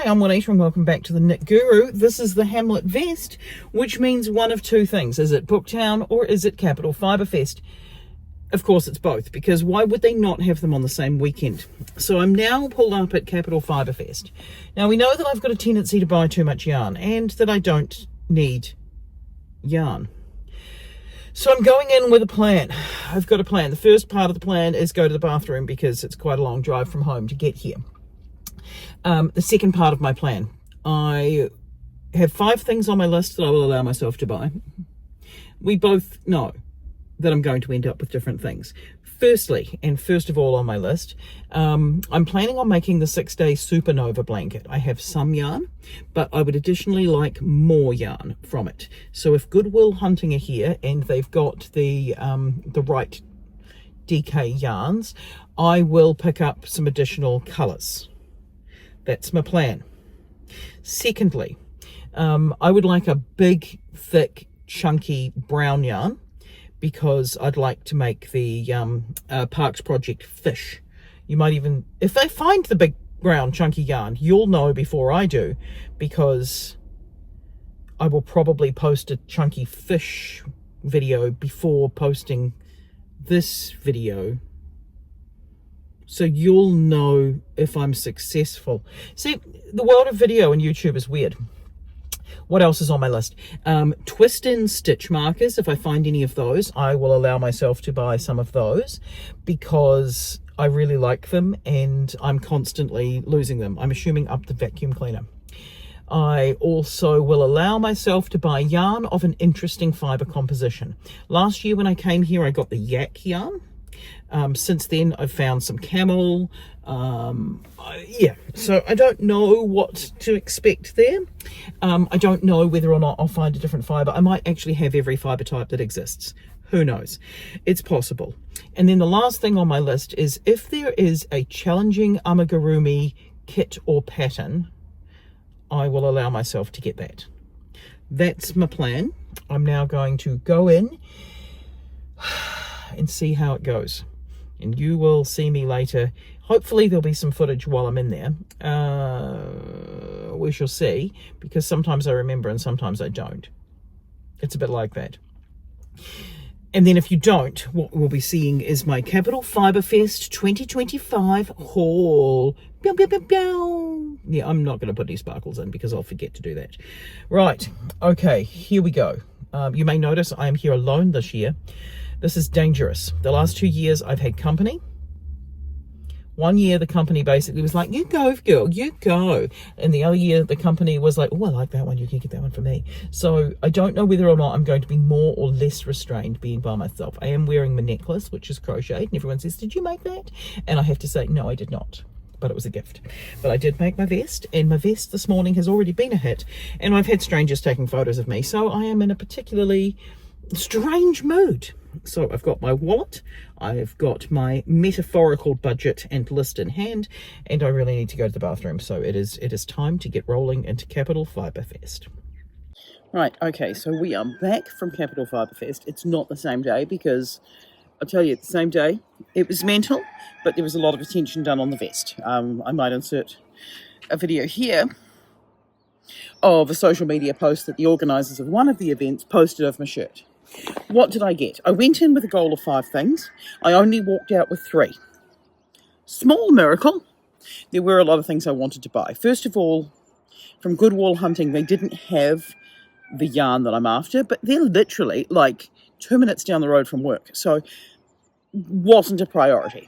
I'm Juanita and welcome back to the Knit Guru. This is the Hamlet vest, which means one of two things. Is it Booktown or is it Capital Fibre Fest? Of course it's both, because why would they not have them on the same weekend? So I'm now pulled up at Capital Fibre Fest. Now we know that I've got a tendency to buy too much yarn and that I don't need yarn. So I'm going in with a plan. I've got a plan. The first part of the plan is go to the bathroom because it's quite a long drive from home to get here. The second part of my plan, I have 5 things on my list that I will allow myself to buy. We both know that I'm going to end up with different things. Firstly, and first of all on my list, I'm planning on making the 6-day supernova blanket. I have some yarn, but I would additionally like more yarn from it. So if Goodwill Hunting are here and they've got the right DK yarns, I will pick up some additional colours. That's my plan. Secondly, I would like a big, thick, chunky brown yarn, because I'd like to make the Parks Project fish. You might even, if they find the big brown chunky yarn, you'll know before I do, because I will probably post a chunky fish video before posting this video. So you'll know if I'm successful. See, the world of video and YouTube is weird. What else is on my list? Twist in stitch markers. If I find any of those, I will allow myself to buy some of those because I really like them and I'm constantly losing them. I'm assuming up the vacuum cleaner. I also will allow myself to buy yarn of an interesting fibre composition. Last year when I came here, I got the yak yarn. Since then, I've found some camel. Yeah, so I don't know what to expect there. I don't know whether or not I'll find a different fibre. I might actually have every fibre type that exists. Who knows? It's possible. And then the last thing on my list is if there is a challenging amigurumi kit or pattern, I will allow myself to get that. That's my plan. I'm now going to go in and see how it goes. And you will see me later. Hopefully there'll be some footage while I'm in there. We shall see, because sometimes I remember and sometimes I don't. It's a bit like that. And then if you don't, what we'll be seeing is my Capital Fibre Fest 2025 haul. Pew, pew, pew, pew. Yeah, I'm not going to put any sparkles in because I'll forget to do that. Right, okay, here we go. You may notice I am here alone this year. This is dangerous. The last 2 years I've had company. 1 year the company basically was like, you go girl, you go. And the other year the company was like, oh, I like that one, you can get that one for me. So I don't know whether or not I'm going to be more or less restrained being by myself. I am wearing my necklace, which is crocheted, and everyone says, did you make that? And I have to say, no, I did not. But it was a gift. But I did make my vest, and my vest this morning has already been a hit. And I've had strangers taking photos of me, so I am in a particularly strange mood. So I've got my wallet, I've got my metaphorical budget and list in hand, and I really need to go to the bathroom. So it is time to get rolling into Capital Fibre Fest. Right, okay, so we are back from Capital Fibre Fest. It's not the same day because I'll tell you, the same day it was mental, but there was a lot of attention done on the vest. I might insert a video here of a social media post that the organisers of one of the events posted of my shirt. What did I get? I went in with a goal of 5 things. I only walked out with 3. Small miracle. There were a lot of things I wanted to buy. First of all, from Goodwill Hunting, they didn't have the yarn that I'm after, but they're literally like 2 minutes down the road from work. So wasn't a priority.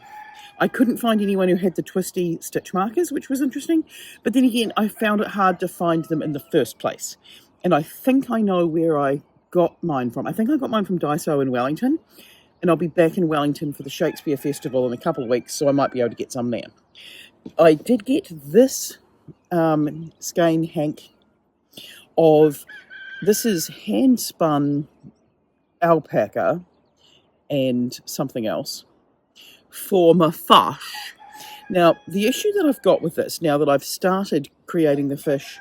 I couldn't find anyone who had the twisty stitch markers, which was interesting. But then again, I found it hard to find them in the first place. And I think I know where I got mine from. I think I got mine from Daiso in Wellington, and I'll be back in Wellington for the Shakespeare Festival in a couple of weeks, so I might be able to get some there. I did get this skein hank of, this is hand spun alpaca and something else for my fish. Now the issue that I've got with this, now that I've started creating the fish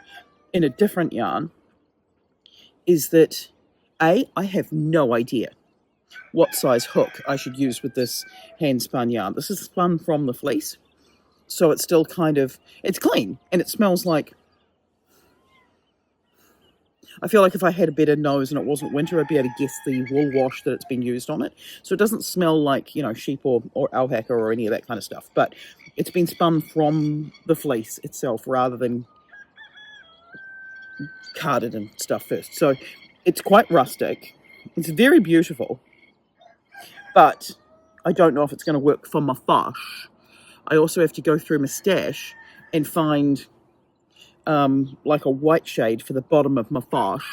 in a different yarn, is that I have no idea what size hook I should use with this hand spun yarn. This is spun from the fleece, so it's still kind of, it's clean and it smells like I feel like if I had a better nose and it wasn't winter, I'd be able to guess the wool wash that it's been used on it. So it doesn't smell like, you know, sheep or alpaca or any of that kind of stuff. But it's been spun from the fleece itself rather than carded and stuff first. So it's quite rustic. It's very beautiful. But I don't know if it's going to work for my fash. I also have to go through my stash and find like a white shade for the bottom of my fash.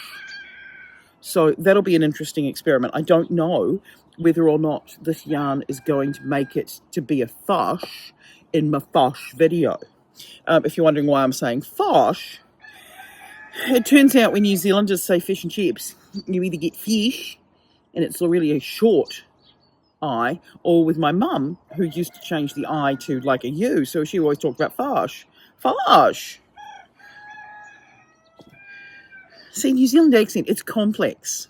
So that'll be an interesting experiment. I don't know whether or not this yarn is going to make it to be a fash in my fash video. If you're wondering why I'm saying fash, it turns out when New Zealanders say fish and chips, you either get fish, and it's really a short I, or with my mum, who used to change the I to like a U, so she always talked about fash. Fash! See, New Zealand accent, it's complex.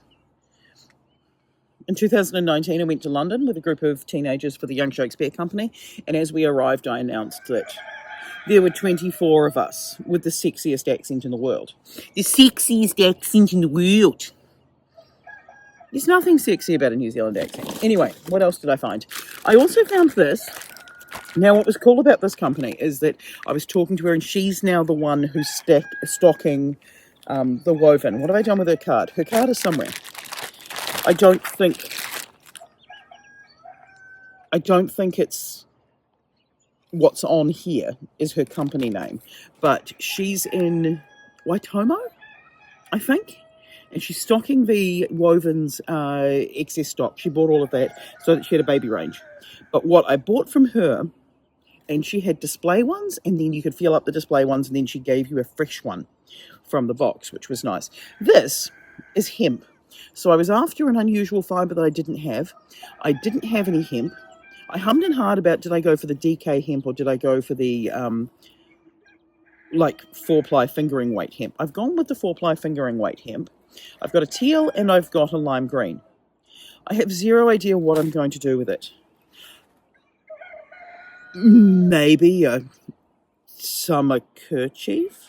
In 2019, I went to London with a group of teenagers for the Young Shakespeare Company, and as we arrived, I announced that there were 24 of us with the sexiest accent in the world. The sexiest accent in the world. There's nothing sexy about a New Zealand accent. Anyway, what else did I find? I also found this. Now, what was cool about this company is that I was talking to her, and she's now the one who's stocking the woven. What have I done with her card? Her card is somewhere. I don't think it's what's on here is her company name, but she's in Waitomo, I think, and she's stocking the wovens excess stock. She bought all of that so that she had a baby range. But what I bought from her, and she had display ones, and then you could fill up the display ones, and then she gave you a fresh one from the box, which was nice. This is hemp. So I was after an unusual fibre that I didn't have. I didn't have any hemp. I hummed and hawed about, did I go for the DK hemp or did I go for the like 4-ply fingering weight hemp? I've gone with the 4-ply fingering weight hemp. I've got a teal and I've got a lime green. I have zero idea what I'm going to do with it. Maybe a summer kerchief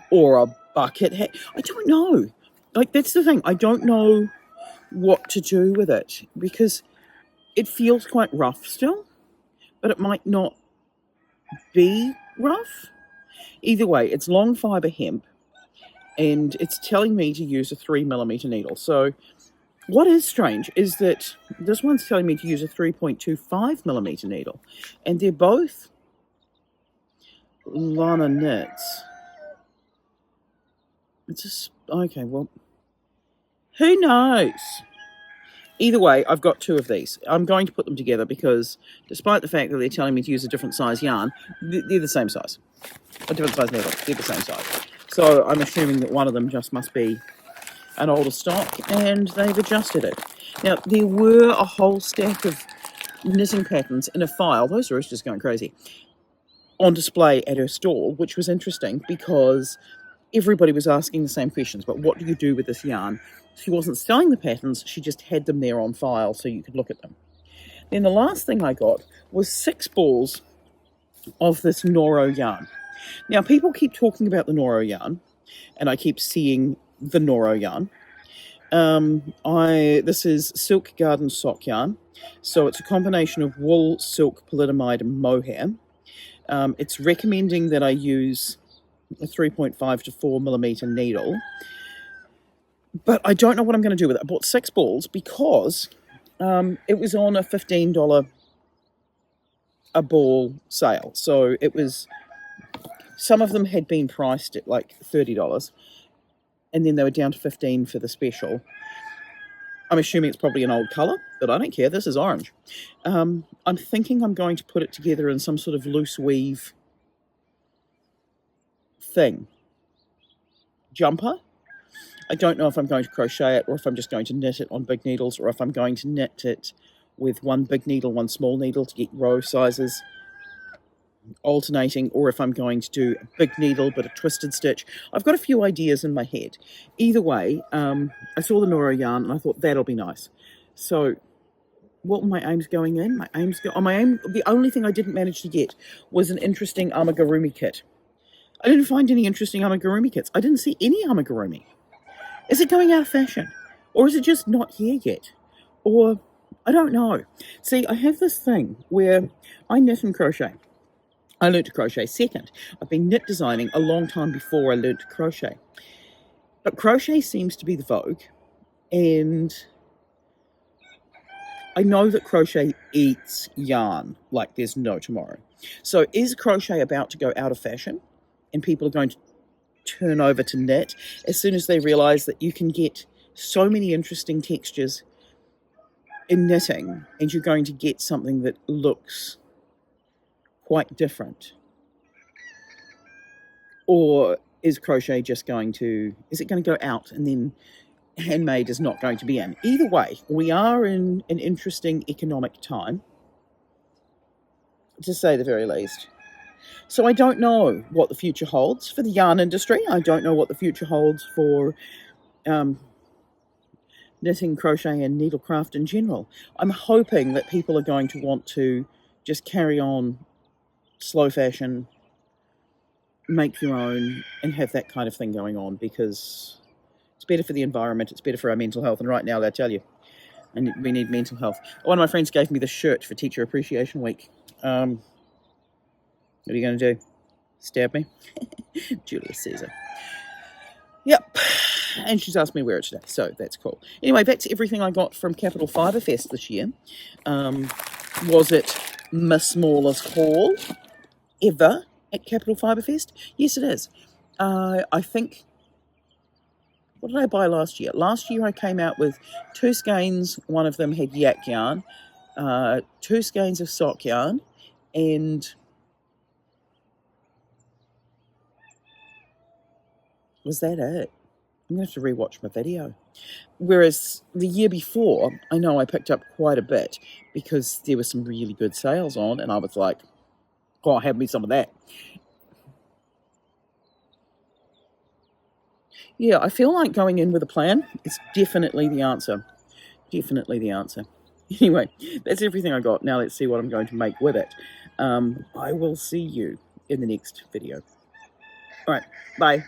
or a bucket hat. I don't know. Like, that's the thing. I don't know what to do with it because it feels quite rough still, but it might not be rough. Either way, it's long fibre hemp, and it's telling me to use a 3mm needle. So what is strange is that this one's telling me to use a 3.25mm needle, and they're both Lana knits. It's just, okay, well, who knows? Either way, I've got two of these. I'm going to put them together because despite the fact that they're telling me to use a different size yarn, they're the same size. A different size needle, they're the same size. So I'm assuming that one of them just must be an older stock and they've adjusted it. Now, there were a whole stack of knitting patterns in a file, those roosters going crazy, on display at her stall, which was interesting because everybody was asking the same questions, but what do you do with this yarn? She wasn't selling the patterns, she just had them there on file so you could look at them. Then the last thing I got was 6 balls of this Noro yarn. Now, people keep talking about the Noro yarn, and I keep seeing the Noro yarn. This is Silk Garden Sock yarn, so it's a combination of wool, silk, polyamide, and mohair. It's recommending that I use a 3.5 to 4mm needle, but I don't know what I'm going to do with it. I bought 6 balls because it was on a $15 a ball sale, so it was, some of them had been priced at like $30 and then they were down to $15 for the special. I'm assuming it's probably an old colour, but I don't care, this is orange. I'm thinking I'm going to put it together in some sort of loose weave thing. Jumper. I don't know if I'm going to crochet it or if I'm just going to knit it on big needles or if I'm going to knit it with one big needle, one small needle to get row sizes alternating, or if I'm going to do a big needle but a twisted stitch. I've got a few ideas in my head. Either way, I saw the Noro yarn and I thought that'll be nice. So what were my aims going in? The only thing I didn't manage to get was an interesting amigurumi kit. I didn't find any interesting amigurumi kits. I didn't see any amigurumi. Is it going out of fashion? Or is it just not here yet? Or, I don't know. See, I have this thing where I knit and crochet. I learned to crochet second. I've been knit designing a long time before I learned to crochet. But crochet seems to be the vogue, and I know that crochet eats yarn like there's no tomorrow. So is crochet about to go out of fashion and people are going to turn over to knit as soon as they realize that you can get so many interesting textures in knitting and you're going to get something that looks quite different? Or is crochet just going to, is it going to go out and then handmade is not going to be in? Either way, we are in an interesting economic time, to say the very least. So I don't know what the future holds for the yarn industry. I don't know what the future holds for knitting, crochet, and needlecraft in general. I'm hoping that people are going to want to just carry on slow fashion, make your own, and have that kind of thing going on, because it's better for the environment, it's better for our mental health. And right now, I tell you, and we need mental health. One of my friends gave me this shirt for Teacher Appreciation Week. What are you going to do? Stab me? Julius Caesar. Yep. And she's asked me where it's today, so that's cool. Anyway, that's everything I got from Capital Fibre Fest this year. Was it my smallest haul ever at Capital Fibre Fest? Yes, it is. I think, what did I buy last year? Last year I came out with 2 skeins. One of them had yak yarn, 2 skeins of sock yarn, and was that it? I'm going to have to rewatch my video. Whereas the year before, I know I picked up quite a bit because there were some really good sales on, and I was like, oh, have me some of that. Yeah, I feel like going in with a plan is definitely the answer. Definitely the answer. Anyway, that's everything I got. Now let's see what I'm going to make with it. I will see you in the next video. All right, bye.